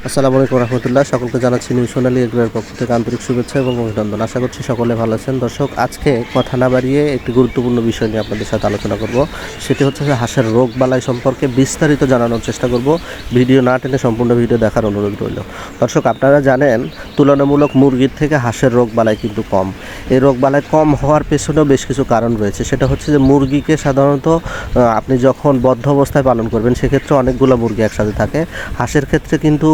আসসালামু আলাইকুম রহমতুল্লাহ। সকলকে জানাচ্ছি নিউ সোনালী এগ্রোর পক্ষ থেকে আন্তরিক শুভেচ্ছা এবং অভিনন্দন। আশা করছি সকলে ভালো আছেন। দর্শক, আজকে কথা না বাড়িয়ে একটি গুরুত্বপূর্ণ বিষয় নিয়ে আপনাদের সাথে আলোচনা করব। সেটি হচ্ছে যে হাঁসের রোগ বালাই সম্পর্কে বিস্তারিত জানানোর চেষ্টা করব। ভিডিও না টেনে সম্পূর্ণ ভিডিও দেখার অনুরোধ রইল। দর্শক, আপনারা জানেন তুলনামূলক মুরগির থেকে হাঁসের রোগ বালাই কিন্তু কম। এই রোগ বালাই কম হওয়ার পেছনেও বেশ কিছু কারণ রয়েছে। সেটা হচ্ছে যে মুরগিকে সাধারণত আপনি যখন বদ্ধ অবস্থায় পালন করবেন সেক্ষেত্রে অনেকগুলো মুরগি একসাথে থাকে। হাঁসের ক্ষেত্রে কিন্তু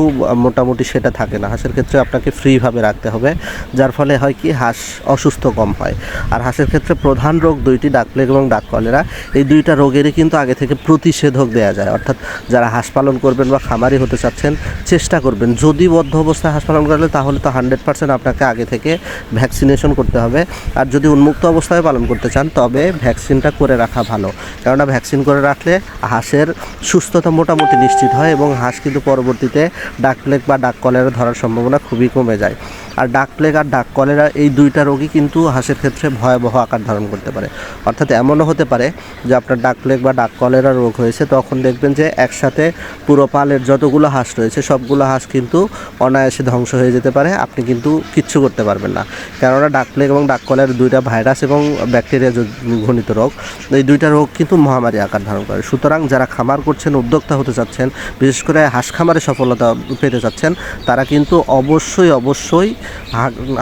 মোটামুটি সেটা থাকে না। হাঁসের ক্ষেত্রে আপনাকে ফ্রিভাবে রাখতে হবে, যার ফলে হয় কি হাঁস অসুস্থ কম হয়। আর হাঁসের ক্ষেত্রে প্রধান রোগ দুইটি, ডাক প্লেগ এবং ডাক কলেরা। এই দুইটা রোগেরই কিন্তু আগে থেকে প্রতিষেধক দেওয়া যায়। অর্থাৎ যারা হাঁস পালন করবেন বা খামারি হতে চাচ্ছেন চেষ্টা করবেন, যদি বদ্ধ অবস্থায় হাঁস পালন করলে তাহলে তো 100% আপনাকে আগে থেকে ভ্যাকসিনেশন করতে হবে। আর যদি উন্মুক্ত অবস্থায় পালন করতে চান তবে ভ্যাকসিনটা করে রাখা ভালো, কেননা ভ্যাকসিন করে রাখলে হাঁসের সুস্থতা মোটামুটি নিশ্চিত হয় এবং হাঁস কিন্তু পরবর্তীতে ডাক প্লেগ বা ডাক কলেরা ধরার সম্ভাবনা খুবই কমে যায়। আর ডাক প্লেগ আর ডাক কলেরা এই দুইটা রোগই কিন্তু হাঁসের ক্ষেত্রে ভয়াবহ আকার ধারণ করতে পারে। অর্থাৎ এমনও হতে পারে যে আপনার ডাক প্লেগ বা ডাক কলেরা রোগ হয়েছে, তখন দেখবেন যে একসাথে পুরো পালের যতগুলো হাঁস রয়েছে সবগুলো হাঁস কিন্তু অনায়াসে ধ্বংস হয়ে যেতে পারে। আপনি কিন্তু কিচ্ছু করতে পারবেন না, কেননা ডাক প্লেগ এবং ডাক কলেরা দুইটা ভাইরাস এবং ব্যাকটেরিয়া ঘনিত রোগ। এই দুইটা রোগ কিন্তু মহামারী আকার ধারণ করে। সুতরাং যারা খামার করছেন, উদ্যোক্তা হতে চাচ্ছেন, বিশেষ করে হাঁস খামারে সফলতা পেতে চাচ্ছেন, তারা কিন্তু অবশ্যই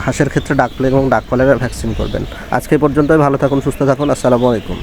হাঁসের ক্ষেত্রে ডাক প্লেগ এবং ডাক কলেরার ভ্যাকসিন করবেন। আজকে পর্যন্তই। ভালো থাকুন, সুস্থ থাকুন। আসসালামু আলাইকুম।